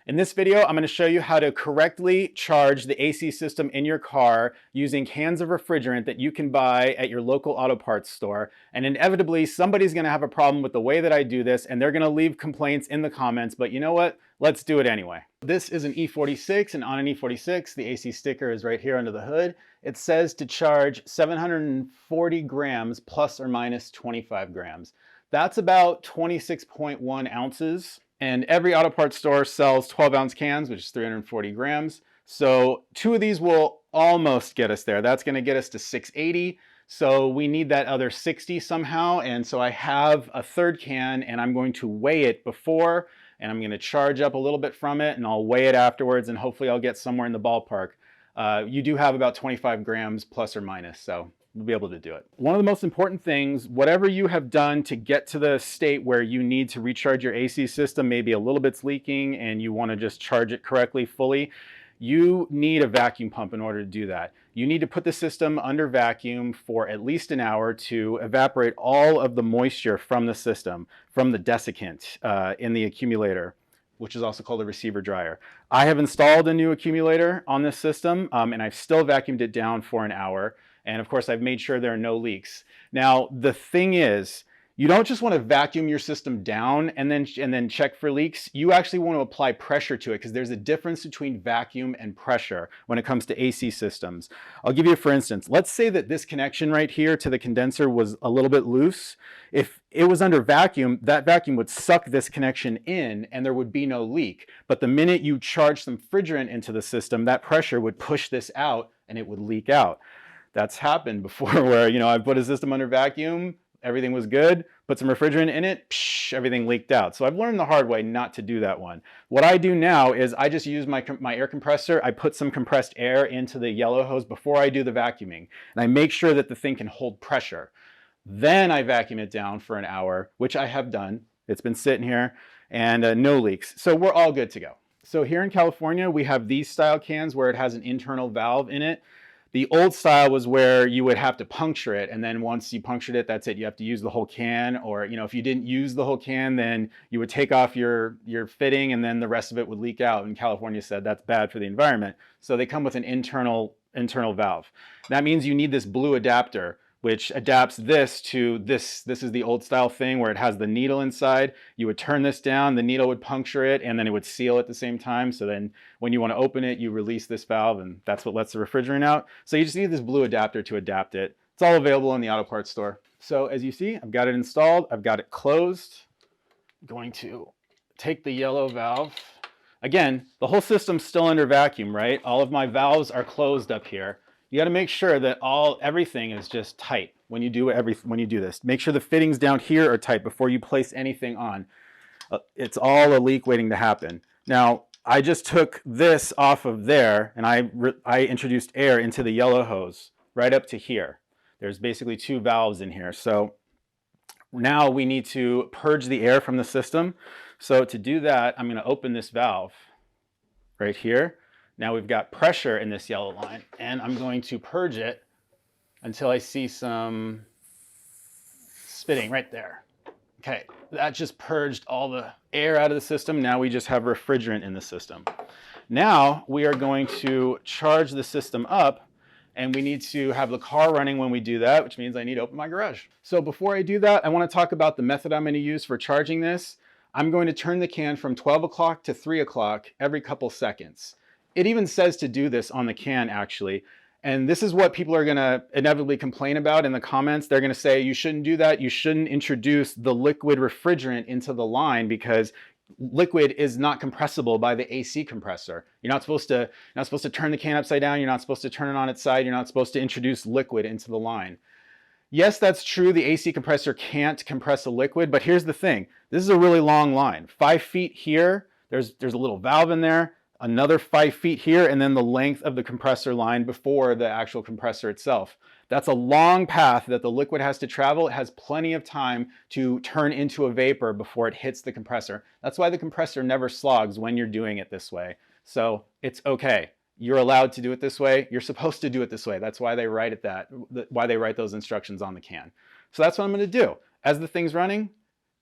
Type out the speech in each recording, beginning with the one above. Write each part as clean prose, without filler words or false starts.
In this video, I'm going to show you how to correctly charge the AC system in your car using cans of refrigerant that you can buy at your local auto parts store. And inevitably, somebody's going to have a problem with the way that I do this, and they're going to leave complaints in the comments, but you know what? Let's do it anyway. This is an E46, and on an E46, the AC sticker is right here under the hood. It says to charge 740 grams plus or minus 25 grams. That's about 26.1 ounces. And every auto parts store sells 12-ounce cans, which is 340 grams. So 2 of these will almost get us there. That's going to get us to 680. So we need that other 60 somehow. And so I have a third can, and I'm going to weigh it before, and I'm going to charge up a little bit from it, and I'll weigh it afterwards, and hopefully I'll get somewhere in the ballpark. You do have about 25 grams plus or minus, so we'll be able to do it. One of the most important things, whatever you have done to get to the state where you need to recharge your AC system, maybe a little bit's leaking and you want to just charge it correctly fully, you need a vacuum pump in order to do that. You need to put the system under vacuum for at least an hour to evaporate all of the moisture from the system, from the desiccant in the accumulator, which is also called a receiver dryer. I have installed a new accumulator on this system, and I've still vacuumed it down for an hour. And of course, I've made sure there are no leaks. Now, the thing is, you don't just want to vacuum your system down and then check for leaks. You actually want to apply pressure to it, because there's a difference between vacuum and pressure when it comes to AC systems. I'll give you, for instance, let's say that this connection right here to the condenser was a little bit loose. If it was under vacuum, that vacuum would suck this connection in and there would be no leak. But the minute you charge some refrigerant into the system, that pressure would push this out and it would leak out. That's happened before where, I put a system under vacuum, everything was good, put some refrigerant in it, everything leaked out. So I've learned the hard way not to do that one. What I do now is I just use my air compressor. I put some compressed air into the yellow hose before I do the vacuuming. And I make sure that the thing can hold pressure. Then I vacuum it down for an hour, which I have done. It's been sitting here and no leaks. So we're all good to go. So here in California, we have these style cans where it has an internal valve in it. The old style was where you would have to puncture it, and then once you punctured it, that's it. You have to use the whole can, or if you didn't use the whole can, then you would take off your fitting, and then the rest of it would leak out. And California said that's bad for the environment. So they come with an internal valve. That means you need this blue adapter, which adapts this to this. This is the old style thing where it has the needle inside. You would turn this down, the needle would puncture it, and then it would seal at the same time. So then when you want to open it, you release this valve, and that's what lets the refrigerant out. So you just need this blue adapter to adapt it. It's all available in the auto parts store. So as you see, I've got it installed. I've got it closed. I'm going to take the yellow valve. Again, the whole system's still under vacuum, right? All of my valves are closed up here. You got to make sure that everything is just tight when you do this. Make sure the fittings down here are tight before you place anything on. It's all a leak waiting to happen. Now, I just took this off of there, and I introduced air into the yellow hose right up to here. There's basically 2 valves in here. So now we need to purge the air from the system. So to do that, I'm going to open this valve right here. Now we've got pressure in this yellow line, and I'm going to purge it until I see some spitting right there. Okay, that just purged all the air out of the system. Now we just have refrigerant in the system. Now we are going to charge the system up, and we need to have the car running when we do that, which means I need to open my garage. So before I do that, I want to talk about the method I'm going to use for charging this. I'm going to turn the can from 12 o'clock to 3 o'clock every couple seconds. It even says to do this on the can, actually. And this is what people are going to inevitably complain about in the comments. They're going to say, you shouldn't do that. You shouldn't introduce the liquid refrigerant into the line because liquid is not compressible by the AC compressor. You're not supposed to turn the can upside down. You're not supposed to turn it on its side. You're not supposed to introduce liquid into the line. Yes, that's true. The AC compressor can't compress a liquid, but here's the thing. This is a really long line. 5 feet here. There's a little valve in there. Another 5 feet here, and then the length of the compressor line before the actual compressor itself. That's a long path that the liquid has to travel. It has plenty of time to turn into a vapor before it hits the compressor. That's why the compressor never slogs when you're doing it this way. So it's okay. You're allowed to do it this way. You're supposed to do it this way. That's why they write why they write those instructions on the can. So that's what I'm going to do. As the thing's running,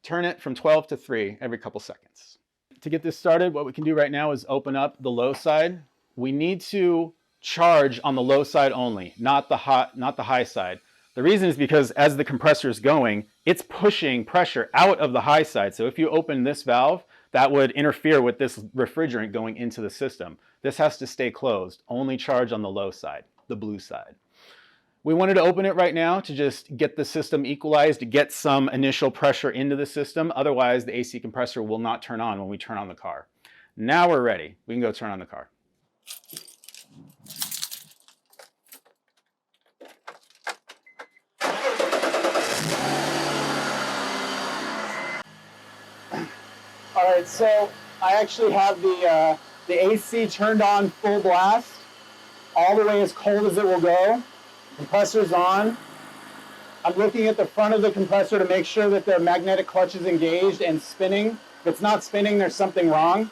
turn it from 12 to 3 every couple seconds. to get this started, what we can do right now is open up the low side. We need to charge on the low side only, not the high side. The reason is because as the compressor is going, it's pushing pressure out of the high side. So if you open this valve, that would interfere with this refrigerant going into the system. This has to stay closed. Only charge on the low side, the blue side. We wanted to open it right now to just get the system equalized, to get some initial pressure into the system. Otherwise, the AC compressor will not turn on when we turn on the car. Now we're ready. We can go turn on the car. All right, so I actually have the AC turned on full blast, all the way as cold as it will go. Compressor's on. I'm looking at the front of the compressor to make sure that the magnetic clutch is engaged and spinning. If it's not spinning, there's something wrong.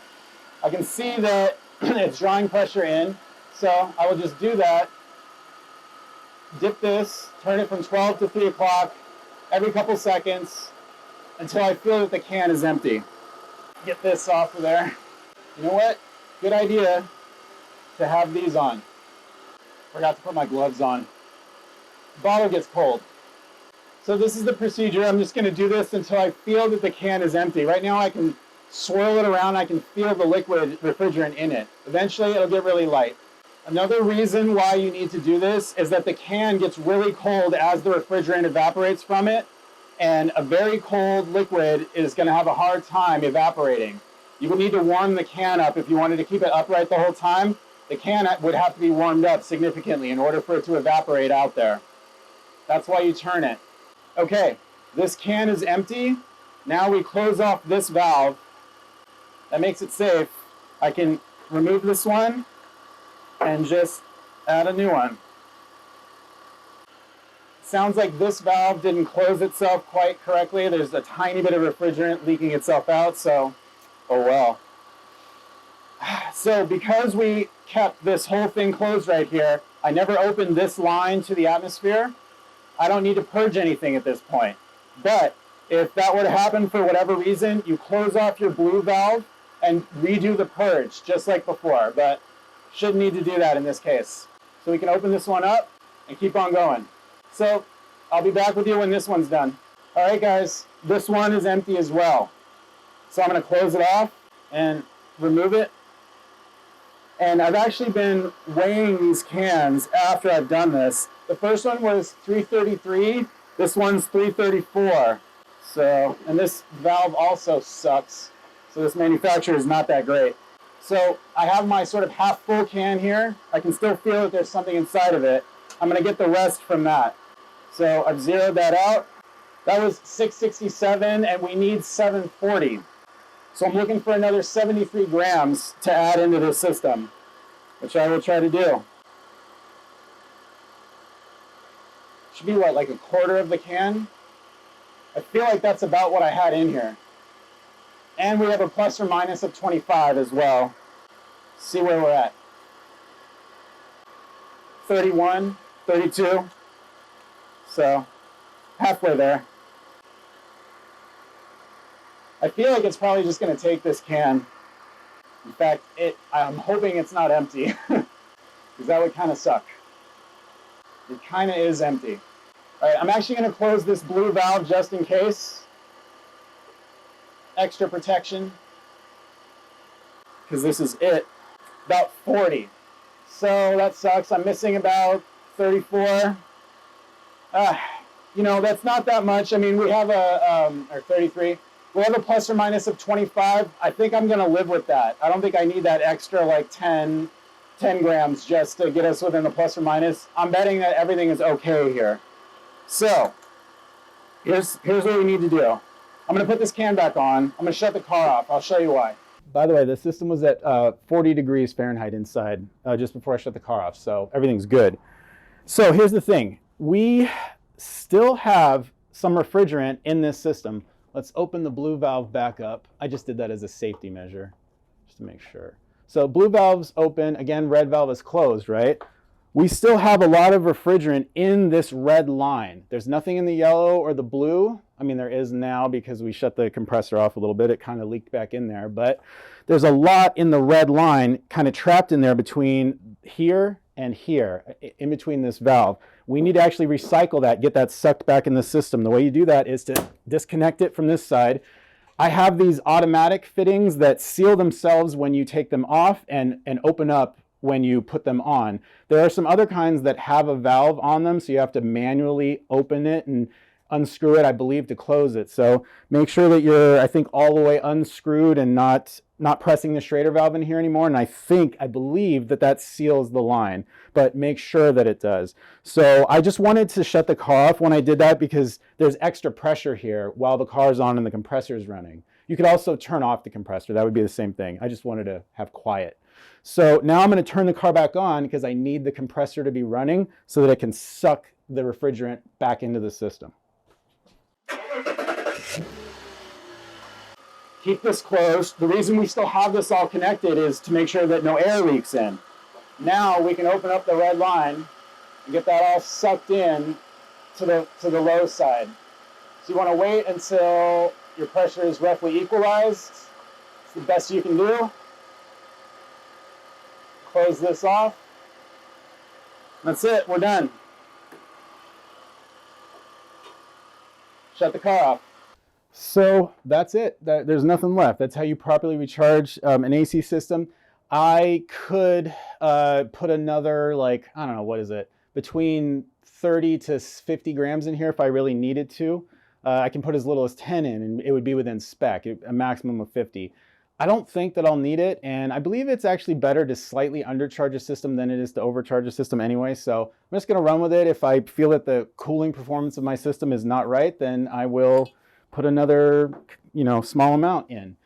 I can see that it's drawing pressure in, so I will just do that. Dip this, turn it from 12 to 3 o'clock every couple seconds until I feel that the can is empty. Get this off of there. You know what? Good idea to have these on. Forgot to put my gloves on. The bottle gets cold. So this is the procedure. I'm just going to do this until I feel that the can is empty. Right now I can swirl it around. I can feel the liquid refrigerant in it. Eventually it'll get really light. Another reason why you need to do this is that the can gets really cold as the refrigerant evaporates from it. And a very cold liquid is going to have a hard time evaporating. You would need to warm the can up if you wanted to keep it upright the whole time. The can would have to be warmed up significantly in order for it to evaporate out there. That's why you turn it. Okay, this can is empty. Now we close off this valve. That makes it safe. I can remove this one and just add a new one. Sounds like this valve didn't close itself quite correctly. There's a tiny bit of refrigerant leaking itself out, so oh well. So because we kept this whole thing closed right here, I never opened this line to the atmosphere. I don't need to purge anything at this point. But if that were to happen for whatever reason, you close off your blue valve and redo the purge just like before, but shouldn't need to do that in this case. So we can open this one up and keep on going. So I'll be back with you when this one's done. All right, guys, this one is empty as well. So I'm going to close it off and remove it. And I've actually been weighing these cans after I've done this. The first one was 333. This one's 334. So, and this valve also sucks. So this manufacturer is not that great. So I have my sort of half full can here. I can still feel that there's something inside of it. I'm going to get the rest from that. So I've zeroed that out. That was 667 and we need 740. So I'm looking for another 73 grams to add into this system, which I will try to do. Should be what, like a quarter of the can? I feel like that's about what I had in here. And we have a plus or minus of 25 as well. See where we're at. 31, 32. So halfway there. I feel like it's probably just going to take this can. In fact, I'm hoping it's not empty, because that would kind of suck. It kind of is empty. All right, I'm actually going to close this blue valve just in case. Extra protection, because this is it. About 40. So that sucks. I'm missing about 34. You know, that's not that much. I mean, we have or 33. We have a plus or minus of 25. I think I'm going to live with that. I don't think I need that extra like 10 grams just to get us within the plus or minus. I'm betting that everything is okay here. So here's what we need to do. I'm going to put this can back on. I'm going to shut the car off. I'll show you why. By the way, the system was at 40 degrees Fahrenheit inside just before I shut the car off, so everything's good. So here's the thing. We still have some refrigerant in this system. Let's open the blue valve back up. I just did that as a safety measure, just to make sure. So blue valve's open. Again, red valve is closed, right? we still have a lot of refrigerant in this red line. There's nothing in the yellow or the blue. I mean, there is now because we shut the compressor off a little bit. It kind of leaked back in there, but there's a lot in the red line kind of trapped in there between here and here, in between this valve. We need to actually recycle that, get that sucked back in the system. The way you do that is to disconnect it from this side. I have these automatic fittings that seal themselves when you take them off and open up when you put them on. There are some other kinds that have a valve on them, so you have to manually open it and unscrew it, I believe, to close it. So make sure that you're, I think, all the way unscrewed and not pressing the Schrader valve in here anymore. And I believe that seals the line, but make sure that it does. So I just wanted to shut the car off when I did that because there's extra pressure here while the car's on and the compressor is running. You could also turn off the compressor. That would be the same thing. I just wanted to have quiet. So now I'm going to turn the car back on because I need the compressor to be running so that it can suck the refrigerant back into the system. Keep this closed. The reason we still have this all connected is to make sure that no air leaks in. Now we can open up the red line and get that all sucked in to the low side. So you want to wait until your pressure is roughly equalized. It's the best you can do. Close this off. That's it, we're done. Shut the car off. So that's it. There's nothing left. That's how you properly recharge an AC system. I could put another, like, I don't know, what is it? Between 30 to 50 grams in here if I really needed to. I can put as little as 10 in and it would be within spec, a maximum of 50. I don't think that I'll need it, and I believe it's actually better to slightly undercharge a system than it is to overcharge a system anyway, so I'm just going to run with it. If I feel that the cooling performance of my system is not right, then I will put another, small amount in.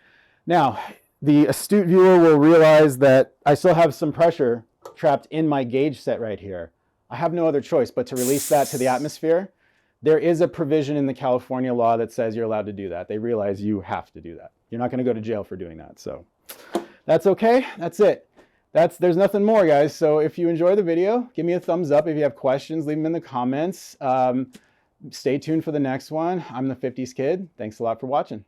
Now, the astute viewer will realize that I still have some pressure trapped in my gauge set right here. I have no other choice but to release that to the atmosphere. There is a provision in the California law that says you're allowed to do that. They realize you have to do that. You're not going to go to jail for doing that. So that's okay. That's it. There's nothing more, guys. So if you enjoy the video, give me a thumbs up. If you have questions, leave them in the comments. Stay tuned for the next one. I'm the 50s Kid. Thanks a lot for watching.